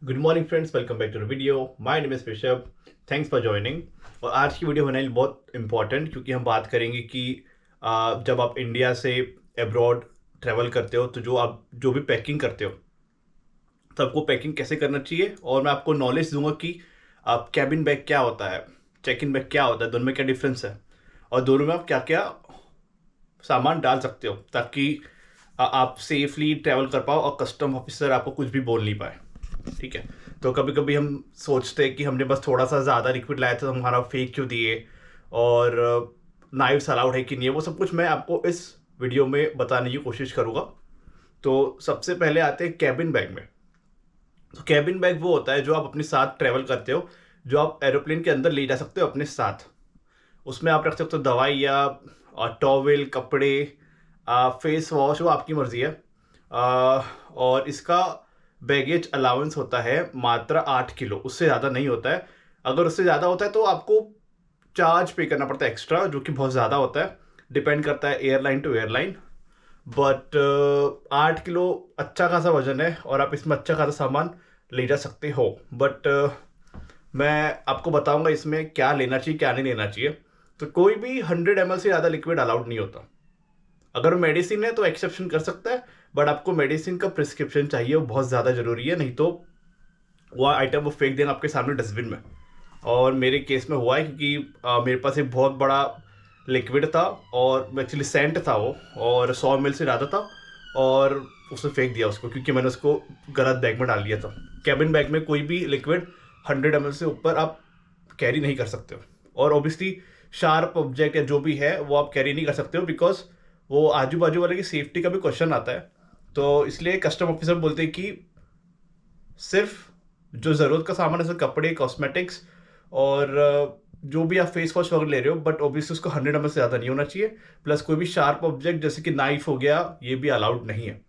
Good morning friends, welcome back to the video. My name is Rishabh. Thanks for joining. और आज की video होने वाली बहुत इंपॉर्टेंट, क्योंकि हम बात करेंगे कि जब आप इंडिया से अब्रॉड ट्रैवल करते हो तो जो भी पैकिंग करते हो तो आपको पैकिंग कैसे करना चाहिए। और मैं आपको नॉलेज दूंगा कि आप कैबिन बैग क्या होता है, चेक इन बैग क्या होता है, दोनों में क्या डिफरेंस है और दोनों में आप क्या क्या सामान डाल सकते हो, ताकि आप सेफली ट्रैवल कर पाओ और कस्टम ऑफिसर आपको कुछ भी बोल नहीं पाए। ठीक है। तो कभी कभी हम सोचते हैं कि हमने बस थोड़ा सा ज़्यादा लिक्विड लाया था तो हमारा फेक क्यों दिए, और नाइफ्स अलाउड है कि नहीं है, वो सब कुछ मैं आपको इस वीडियो में बताने की कोशिश करूँगा। तो सबसे पहले आते हैं कैबिन बैग में। तो कैबिन बैग वो होता है जो आप अपने साथ ट्रैवल करते हो, जो आप एरोप्लेन के अंदर ले जा सकते हो अपने साथ। उसमें आप रख सकते हो दवाई या टॉवेल, कपड़े, फेस वॉश, वो आपकी मर्जी है। और इसका बैगेज अलाउंस होता है मात्र 8 किलो, उससे ज़्यादा नहीं होता है। अगर उससे ज़्यादा होता है तो आपको चार्ज पे करना पड़ता है एक्स्ट्रा, जो कि बहुत ज़्यादा होता है। डिपेंड करता है airline to airline. But 8 kilo अच्छा खासा वजन है और आप इसमें अच्छा खासा सामान ले जा सकते हो। बट मैं आपको बताऊंगा इसमें क्या लेना चाहिए क्या नहीं लेना चाहिए। तो कोई भी 100 ml से ज़्यादा लिक्विड अलाउड नहीं होता। अगर मेडिसिन है तो एक्सेप्शन कर सकता है, बट आपको मेडिसिन का प्रिस्क्रिप्शन चाहिए, वो बहुत ज़्यादा ज़रूरी है, नहीं तो वो आइटम वो फेंक देना आपके सामने डस्टबिन में। और मेरे केस में हुआ है, क्योंकि मेरे पास एक बहुत बड़ा लिक्विड था और एक्चुअली सेंट था वो, और 100 ml से ज़्यादा था, और उसने फेंक दिया उसको, क्योंकि मैंने उसको गलत बैग में डाल दिया था। कैबिन बैग में कोई भी लिक्विड 100 ml से ऊपर आप कैरी नहीं कर सकते हो। और ऑब्वियसली शार्प ऑब्जेक्ट या जो भी है वो आप कैरी नहीं कर सकते हो, बिकॉज वो आजू बाजू वाले की सेफ्टी का भी क्वेश्चन आता है। तो इसलिए कस्टम ऑफिसर बोलते हैं कि सिर्फ जो ज़रूरत का सामान है, जैसे कपड़े, कॉस्मेटिक्स और जो भी आप फेस वॉश वगैरह ले रहे हो, बट ऑब्वियसली उसको 100 ml से ज़्यादा नहीं होना चाहिए। प्लस कोई भी शार्प ऑब्जेक्ट जैसे कि नाइफ हो गया, ये भी अलाउड नहीं है।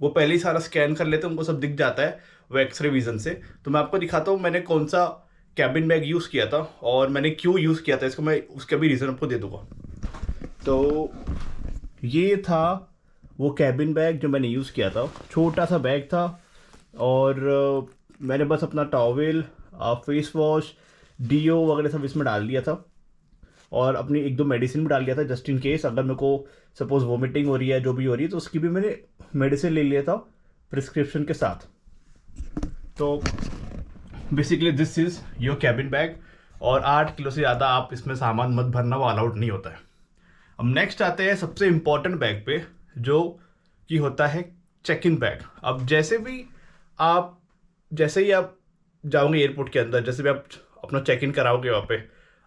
वो पहले ही सारा स्कैन कर लेते हैं, उनको सब दिख जाता है वो एक्सरे विजन से। तो मैं आपको दिखाता हूँ मैंने कौन सा कैबिन बैग यूज़ किया था और मैंने क्यों यूज़ किया था इसको, मैं उसका भी रीज़न आपको दे दूंगा। तो ये था वो कैबिन बैग जो मैंने यूज़ किया था। छोटा सा बैग था, और मैंने बस अपना टॉवेल, फेस वॉश, डीओ वगैरह सब इसमें डाल दिया था, और अपनी एक दो मेडिसिन भी डाल दिया था, जस्ट इन केस अगर मेरे को सपोज वोमिटिंग हो रही है, जो भी हो रही है, तो उसकी भी मैंने मेडिसिन ले लिया था प्रिस्क्रिप्शन के साथ। तो basically this is your cabin bag. और 8 किलो से ज़्यादा आप इसमें सामान मत भरना, वो अलाउड नहीं होता है। अब नेक्स्ट आते हैं सबसे इम्पॉर्टेंट बैग पे, जो कि होता है चेक इन बैग। अब आप जैसे ही आप जाओगे एयरपोर्ट के अंदर, जैसे भी आप अपना चेक इन कराओगे वहाँ पे,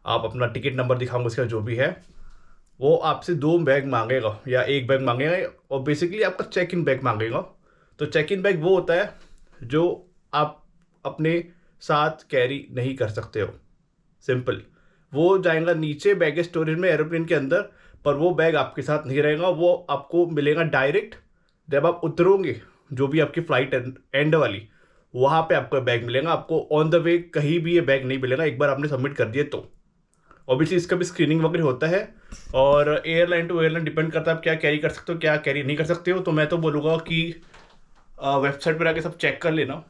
आप अपना टिकट नंबर दिखाओगे, उसका जो भी है, वो आपसे 2 बैग मांगेगा या एक बैग मांगेगा, और बेसिकली आपका चेक इन बैग मांगेगा। तो चेक इन बैग वो होता है जो आप अपने साथ कैरी नहीं कर सकते हो। सिंपल। वो जाएगा नीचे बैगेज स्टोरेज में एरोप्लेन के अंदर, पर वो बैग आपके साथ नहीं रहेगा, वो आपको मिलेगा डायरेक्ट जब आप उतरोगे। जो भी आपकी फ्लाइट एंड वाली, वहाँ पे आपको बैग मिलेगा। आपको ऑन द वे कहीं भी ये बैग नहीं मिलेगा, एक बार आपने सबमिट कर दिए तो। ऑब्वियसली इसका भी स्क्रीनिंग वगैरह होता है, और एयरलाइन टू एयरलाइन डिपेंड करता है आप क्या कैरी कर सकते हो क्या कैरी नहीं कर सकते हो। तो मैं तो बोलूँगा कि वेबसाइट पर आके सब चेक कर लेना।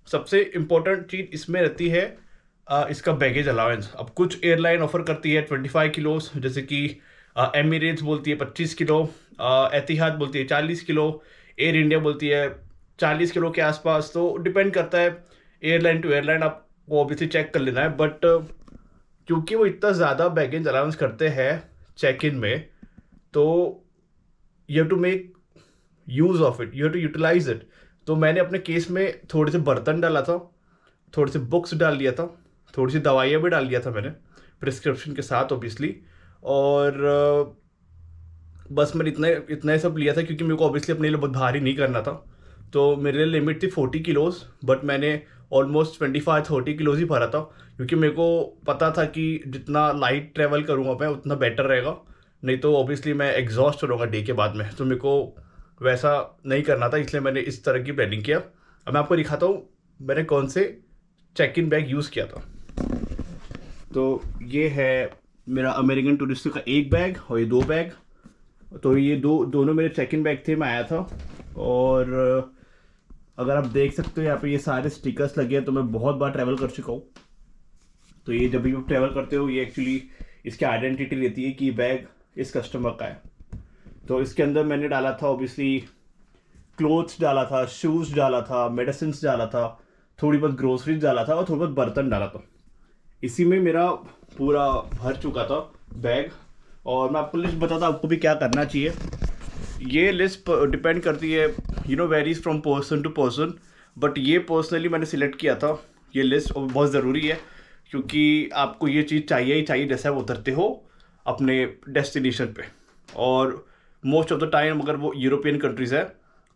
सबसे इम्पोर्टेंट चीज़ इसमें रहती है इसका बैगेज अलाउंस। अब कुछ एयरलाइन ऑफर करती है 25 किलोस, जैसे कि एमिरेट्स बोलती है 25 किलो, एतिहाद बोलती है 40 किलो, एयर इंडिया बोलती है 40 किलो के आसपास। तो डिपेंड करता है एयरलाइन टू एयरलाइन, आपको ऑब्वियसली चेक कर लेना है। बट क्योंकि वो इतना ज़्यादा बैगेज अलाउंस करते हैं चेक इन में, तो you have to make use of it, you have to utilise it. तो मैंने अपने केस में थोड़े से बर्तन डाला था, थोड़े से बुक्स डाल दिया था, थोड़ी सी दवाइयाँ भी डाल दिया था मैंने प्रिस्क्रिप्शन के साथ ऑब्वियसली। और बस मैंने इतना ही सब लिया था, क्योंकि मेरे को ऑब्वियसली अपने लिए बहुत भारी नहीं करना था। तो मेरे लिए लिमिट थी 40 किलोस, बट मैंने ऑलमोस्ट 25-30 किलोज ही भरा था, क्योंकि मेरे को पता था कि जितना लाइट ट्रैवल करूँगा मैं उतना बेटर रहेगा। नहीं तो ऑब्वियसली मैं एग्जॉस्ट हो रहूँगा डे के बाद में, तो मेरे को वैसा नहीं करना था, इसलिए मैंने इस तरह की प्लानिंग किया। अब मैं आपको दिखाता हूँ मैंने कौन से चेक इन बैग यूज़ किया था। तो ये है मेरा अमेरिकन टूरिस्ट का एक बैग, और ये 2 बैग। तो ये दोनों मेरे चेक इन बैग थे, मैं आया था। और अगर आप देख सकते हो यहाँ पे ये सारे स्टिकर्स लगे हैं, तो मैं बहुत बार ट्रैवल कर चुका हूँ। तो ये जब भी आप ट्रैवल करते हो ये एक्चुअली इसकी आइडेंटिटी रहती है कि ये बैग इस कस्टमर का है। तो इसके अंदर मैंने डाला था ऑब्वियसली क्लोथ्स डाला था, शूज़ डाला था, मेडिसिन डाला था, थोड़ी बहुत ग्रोसरीज डाला था और थोड़ी बहुत बर्तन डाला था। इसी में मेरा पूरा भर चुका था बैग। और मैं आपको लिस्ट बताता हूँ आपको भी क्या करना चाहिए। ये लिस्ट डिपेंड करती है, varies from person to person, but ये पर्सनली मैंने सिलेक्ट किया था ये लिस्ट, और बहुत ज़रूरी है क्योंकि आपको ये चीज़ चाहिए ही चाहिए जैसे आप उतरते हो अपने डेस्टिनेशन पे। और मोस्ट ऑफ द टाइम अगर वो यूरोपियन कंट्रीज़ है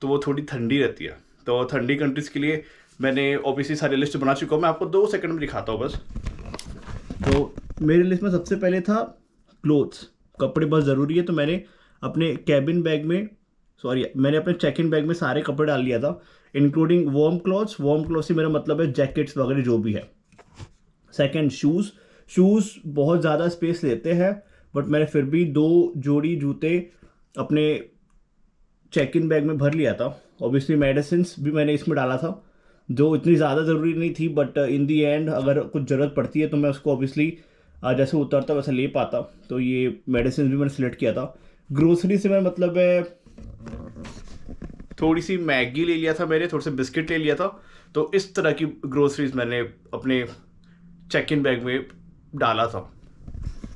तो वो थोड़ी ठंडी रहती है, तो ठंडी कंट्रीज़ के लिए मैंने ऑब्वियसली सारी लिस्ट बना चुका हूँ। मैं आपको 2 सेकंड में दिखाता हूँ बस। तो मेरी लिस्ट में सबसे पहले था क्लोथ्स, कपड़े बहुत ज़रूरी है। तो मैंने अपने कैबिन बैग में मैंने अपने चेक इन बैग में सारे कपड़े डाल लिया था, including warm clothes. Warm cloth से मेरा मतलब है जैकेट्स वगैरह जो भी है। सेकंड शूज़ बहुत ज़्यादा स्पेस लेते हैं, बट मैंने फिर भी 2 जोड़ी जूते अपने चेक इन बैग में भर लिया था। ऑब्वियसली मेडिसिन भी मैंने इसमें डाला था, जो इतनी ज़्यादा ज़रूरी नहीं थी, बट इन दी एंड अगर कुछ ज़रूरत पड़ती है तो मैं उसको ऑब्वियसली जैसे उतरता वैसे ले पाता। तो ये मेडिसिन भी मैंने सिलेक्ट किया था। ग्रोसरी से मेरा मतलब है थोड़ी सी मैगी ले लिया था मैंने, थोड़े से बिस्किट ले लिया था। तो इस तरह की ग्रोसरीज मैंने अपने चेक इन बैग में डाला था।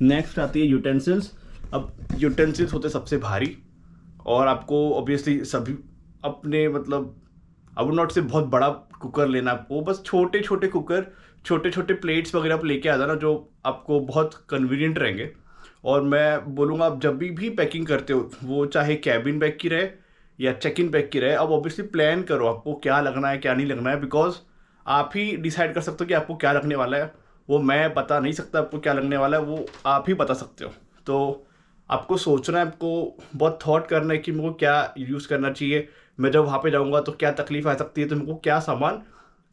नेक्स्ट आती है यूटेंसिल्स। अब यूटेंसिल्स होते सबसे भारी, और आपको ऑब्वियसली सभी अपने मतलब आई वुड नॉट से बहुत बड़ा कुकर लेना आपको, बस छोटे छोटे कुकर, छोटे छोटे प्लेट्स वगैरह आप लेके आ जाना जो आपको बहुत कन्वीनियंट रहेंगे। और मैं बोलूँगा आप जब भी पैकिंग करते हो, वो चाहे कैबिन बैग की रहे या चेक इन बैग की रहे, अब ऑब्वियसली प्लान करो आपको क्या लगना है क्या नहीं लगना है, बिकॉज आप ही डिसाइड कर सकते हो कि आपको क्या लगने वाला है। वो मैं बता नहीं सकता आपको क्या लगने वाला है, वो आप ही बता सकते हो। तो आपको सोचना है, आपको बहुत थॉट करना है कि मेरे को क्या यूज़ करना चाहिए, मैं जब वहाँ पे जाऊँगा तो क्या तकलीफ आ सकती है, तो मेरे को क्या सामान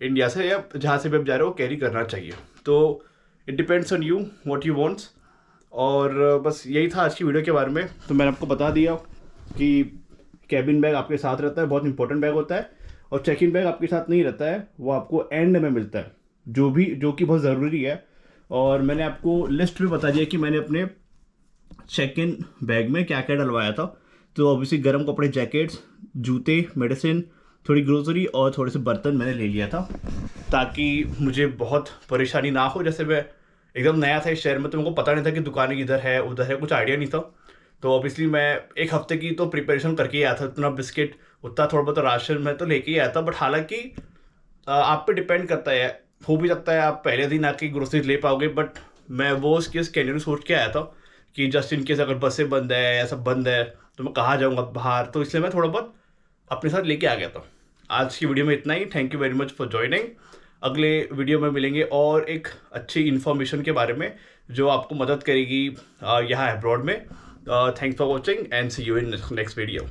इंडिया से या जहाँ से भी आप जा रहे हो कैरी करना चाहिए। तो it depends on you what you wants. और बस यही था आज की वीडियो के बारे में। तो मैंने आपको बता दिया कि कैबिन बैग आपके साथ रहता है, बहुत इंपॉर्टेंट बैग होता है, और चेक इन बैग आपके साथ नहीं रहता है, वो आपको एंड में मिलता है, जो कि बहुत ज़रूरी है। और मैंने आपको लिस्ट भी बता दिया कि मैंने अपने चेक इन बैग में क्या क्या डलवाया था। तो ऑब्वियसली गर्म कपड़े, जैकेट्स, जूते, मेडिसिन, थोड़ी ग्रोसरी और थोड़े से बर्तन मैंने ले लिया था, ताकि मुझे बहुत परेशानी ना हो। जैसे मैं एकदम नया था इस शहर में, तो मेरे को पता नहीं था कि दुकानें इधर है उधर है, कुछ आइडिया नहीं था। तो ऑब्वियसली मैं 1 हफ्ते की तो प्रिपरेशन करके ही आया था, इतना बिस्किट उतना थोड़ा बहुत राशन मैं तो लेके ही आया था। बट हालांकि आप पे डिपेंड करता है, हो भी सकता है आप पहले दिन आके ग्रोसरी ले पाओगे, बट मैं वो उसके स्कैनर सोच के आया था कि जस्ट इन केस अगर बसें बंद है या सब बंद है तो मैं कहाँ जाऊँगा बाहर, तो इसलिए मैं थोड़ा बहुत अपने साथ लेके आ गया था। आज की वीडियो में इतना ही। Thank you very much for joining. अगले वीडियो में मिलेंगे और एक अच्छी इन्फॉर्मेशन के बारे में जो आपको मदद करेगी यहाँ अब्रॉड में। Thanks for watching and see you in next video.